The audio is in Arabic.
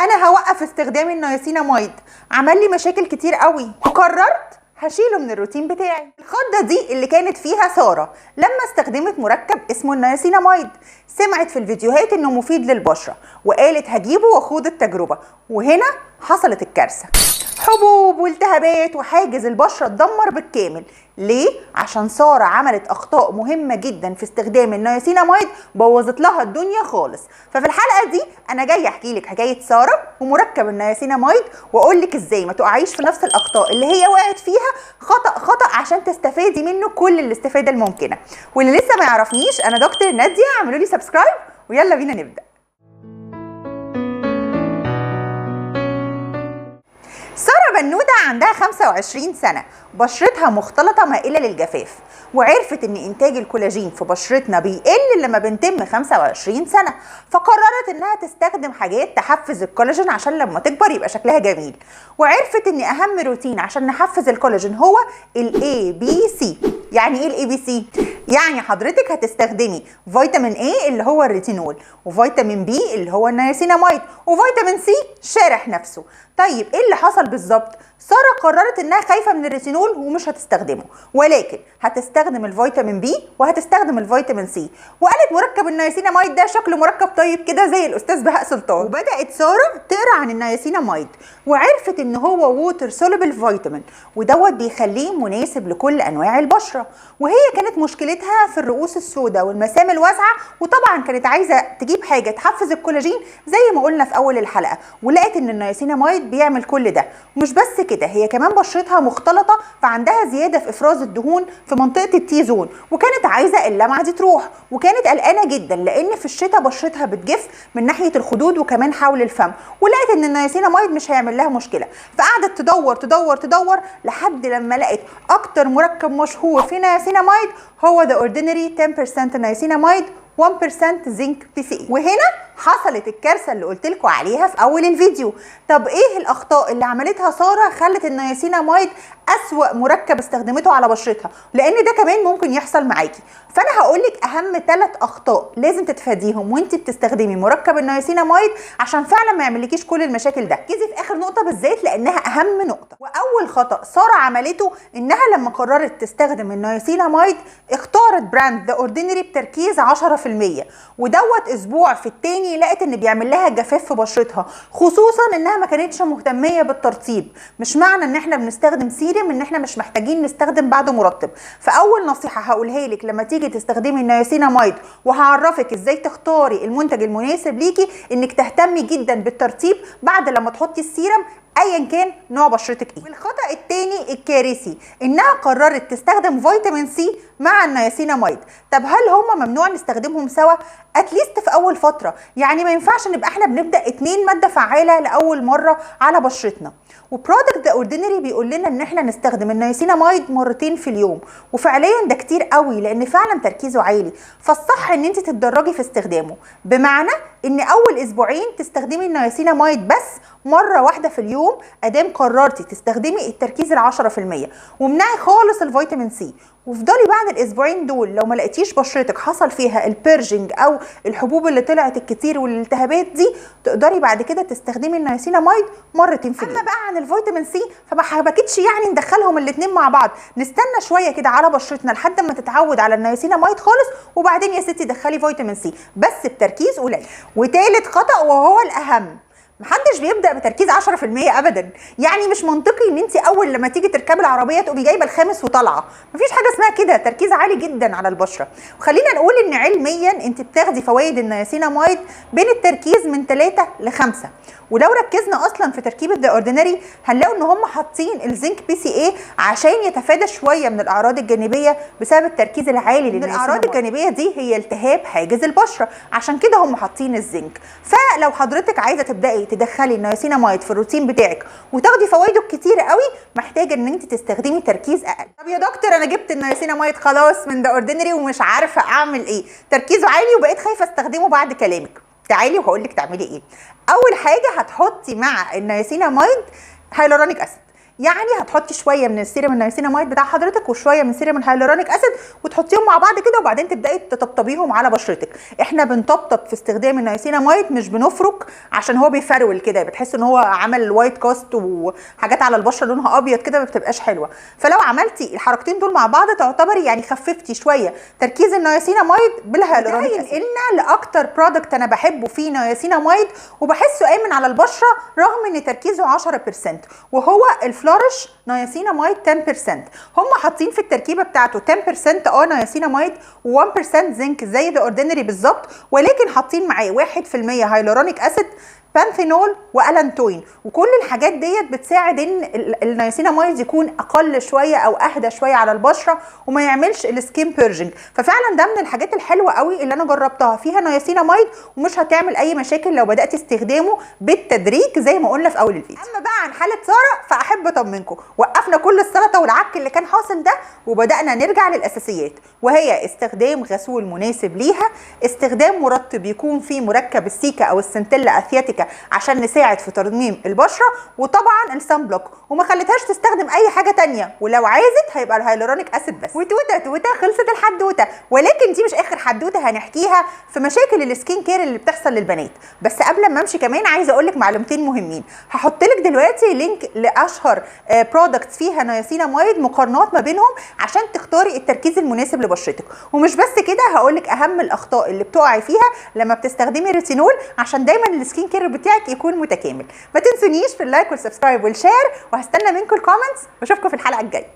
انا هوقف استخدام النياسيناميد، عمل لي مشاكل كتير قوي وقررت هشيله من الروتين بتاعي. الخضه دي اللي كانت فيها ساره لما استخدمت مركب اسمه النياسيناميد، سمعت في الفيديوهات انه مفيد للبشره وقالت هجيبه واخوض التجربه، وهنا حصلت الكارثه. حبوب والتهابات وحاجز البشره اتدمر بالكامل. ليه؟ عشان ساره عملت اخطاء مهمه جدا في استخدام النياسيناميد بوظت لها الدنيا خالص. ففي الحلقه دي انا جايه احكي لك حكايه ساره ومركب النياسيناميد، واقول لك ازاي ما تقعيش في نفس الاخطاء اللي هي وقعت فيها خطا عشان تستفادي منه كل الاستفاده الممكنه. واللي لسه ما يعرفنيش، انا دكتور ناديه، اعملوا لي سبسكرايب ويلا بينا نبدا. ساره بنوده عندها 25 سنه، بشرتها مختلطه مائله للجفاف، وعرفت ان انتاج الكولاجين في بشرتنا بيقل لما بنتم 25 سنه، فقررت انها تستخدم حاجات تحفز الكولاجين عشان لما تكبر يبقى شكلها جميل. وعرفت ان اهم روتين عشان نحفز الكولاجين هو الABC. يعني ايه الABC؟ يعني حضرتك هتستخدمي فيتامين A اللي هو الريتينول، وفيتامين B اللي هو النياسيناميد، وفيتامين C شارح نفسه. طيب ايه اللي حصل بالظبط؟ ساره قررت انها خايفه من الريتينول ومش هتستخدمه، ولكن هتستخدم الفيتامين B وهتستخدم الفيتامين C، وقالت مركب النياسيناميد ده شكله مركب طيب كده زي الاستاذ بهاء سلطان. وبدات ساره تقرا عن النياسيناميد وعرفت ان هو ووتر سوليبل فيتامين، ودوت بيخليه مناسب لكل انواع البشره. وهي كانت مشكلتها في الرؤوس السوداء والمسام الواسعه، وطبعا كانت عايزه تجيب حاجه تحفز الكولاجين زي ما قلنا في اول الحلقه، ولقت ان النياسيناميد بيعمل كل ده. ومش بس كده، هي كمان بشرتها مختلطه، فعندها زياده في افراز الدهون في منطقه التي زون، وكانت عايزه اللمعه دي تروح، وكانت قلقانه جدا لان في الشتاء بشرتها بتجف من ناحيه الخدود وكمان حول الفم، ولقت ان النياسيناميد مش هيعمل لها مشكله. فقعدت تدور لحد لما لقت اكتر مركب مشهور في نياسيناميد هو The Ordinary 10% نياسيناميد 1% زنك PCA. وهنا حصلت الكارثه اللي قلت لكم عليها في اول الفيديو. طب ايه الاخطاء اللي عملتها ساره خلت النياسيناميد اسوأ مركب استخدمته على بشرتها؟ لان ده كمان ممكن يحصل معاكي. فانا هقول لك اهم 3 اخطاء لازم تتفاديهم وانت بتستخدمي مركب النياسيناميد عشان فعلا ما يعملكيش كل المشاكل ده. ركزي في اخر نقطه بالذات لانها اهم نقطه. واول خطا ساره عملته انها لما قررت تستخدم النياسيناميد اختارت براند ذا اوردينري بتركيز 10%، ودوت اسبوع في التاني لقت ان بيعمل لها جفاف في بشرتها، خصوصا انها ما كانتش مهتميه بالترطيب. مش معنى ان احنا بنستخدم سيرم ان احنا مش محتاجين نستخدم بعده مرطب. فاول نصيحه هقولها لك لما تيجي تستخدمي النياسيناميد وهعرفك ازاي تختاري المنتج المناسب ليكي، انك تهتمي جدا بالترطيب بعد لما تحطي السيرم ايا كان نوع بشرتك ايه. والخطا الثاني الكارثي انها قررت تستخدم فيتامين سي مع النياسيناميد. طب هل هما ممنوع نستخدمهم سوا؟ اتليست في اول فتره، يعني ما ينفعش نبقى احنا بنبدا 2 ماده فعاله لاول مره على بشرتنا. وبرودكت ذا اوردينري بيقول لنا ان احنا نستخدم النياسيناميد مرتين في اليوم، وفعليا ده كتير قوي لان فعلا تركيزه عالي، فالصح ان انت تتدرجي في استخدامه. بمعنى ان اول اسبوعين تستخدمي النياسيناميد بس مره واحده في اليوم ادام قررتي تستخدمي التركيز 10%، ومنعي خالص الفيتامين سي. وافضلي بعد الاسبوعين دول لو ما لقيتيش بشرتك حصل فيها البيرجنج او الحبوب اللي طلعت الكتير والالتهابات دي، تقدري بعد كده تستخدمي النياسيناميد مرتين في اليوم. اما بقى عن الفيتامين سي فما حبكتش يعني ندخلهم الاثنين مع بعض، نستنى شويه كده على بشرتنا لحد ما تتعود على النياسيناميد خالص، وبعدين يا ستي دخلي فيتامين سي بس بتركيز قليل. وثالث خطأ وهو الاهم، محدش بيبدا بتركيز 10% ابدا. يعني مش منطقي ان انت اول لما تيجي تركبي العربيه تقومي جايبه الخامس وطالعه، مفيش حاجه اسمها كده. تركيز عالي جدا على البشره. وخلينا نقول ان علميا انت بتاخدي فوائد النياسيناميد بين التركيز من 3 ل5. ولو ركزنا اصلا في تركيبه ذا اوردينري هنلاقوا ان هم حاطين الزنك PCA عشان يتفادى شويه من الاعراض الجانبيه بسبب التركيز العالي للنياسيناميد. الاعراض الجانبيه دي هي التهاب حاجز البشره، عشان كده هم حاطين الزنك. فلو حضرتك عايزه تبداي تدخلي النياسيناميد في الروتين بتاعك وتاخدي فوائده كتير قوي، محتاجه ان انت تستخدمي تركيز اقل. طب يا دكتور انا جبت النياسيناميد خلاص من ذا اوردينري ومش عارفه اعمل ايه، تركيزه عالي وبقيت خايفه استخدمه بعد كلامك. تعالي وهقول لك تعملي ايه. اول حاجه هتحطي مع النياسيناميد هيلورونيك اسيد. يعني هتحطي شويه من السيرم النياسيناميد بتاع حضرتك وشويه من سيرم الهيالورونيك اسيد وتحطيهم مع بعض كده، وبعدين تبداي تطبطبيهم على بشرتك. احنا بنطبطب في استخدام النياسيناميد، مش بنفرك عشان هو بيفرول كده، بتحس ان هو عمل وايت كاست وحاجات على البشره لونها ابيض كده، ما بتبقاش حلوه. فلو عملتي الحركتين دول مع بعض تعتبري يعني خففتي شويه تركيز النياسيناميد بالهيالورونيك اسيد. ينقلنا لاكتر برودكت انا بحبه فيه نياسيناميد وبحسه امن على البشره رغم ان تركيزه 10%، وهو الفلورش نياسيناميد 10%. هم حاطين في التركيبه بتاعته 10% نياسيناميد و1% زنك زي ذا اوردينري بالظبط، ولكن حاطين معاه 1% هيالورونيك اسيد، بانثينول والانتوين، وكل الحاجات ديت بتساعد ان النياسيناميد يكون اقل شويه او اهدى شويه على البشره وما يعملش السكين بيرجنج. ففعلا ده من الحاجات الحلوه قوي اللي انا جربتها، فيها نياسيناميد ومش هتعمل اي مشاكل لو بدات استخدامه بالتدريج زي ما قلنا في اول الفيديو. اما بقى عن حاله ساره فاحب اطمنكم، وقفنا كل السلطه والعك اللي كان حاصل ده وبدانا نرجع للاساسيات، وهي استخدام غسول مناسب ليها، استخدام مرطب يكون فيه مركب السيكا او السنتيلا اثياتيكا عشان نساعد في ترميم البشره، وطبعا السان بلوك، وما خليتهاش تستخدم اي حاجه تانية، ولو عايزت هيبقى الهيالورونيك اسيد بس. وتوته خلصت الحدوته، ولكن دي مش اخر حدوته هنحكيها في مشاكل السكين كير اللي بتحصل للبنات. بس قبل ما امشي كمان عايزه اقول لك معلومتين مهمين. هحط لك دلوقتي لينك لاشهر برودكتس فيها نياسيناميد، مقارنات ما بينهم عشان تختاري التركيز المناسب لبشرتك. ومش بس كده، هقول لك اهم الاخطاء اللي بتقعي فيها لما بتستخدمي ريتينول عشان دايما السكين كير بتاعك يكون متكامل. ما تنسونيش في اللايك والسبسكرايب والشير، وهستنى منكم الكومنتس واشوفكم في الحلقه الجايه.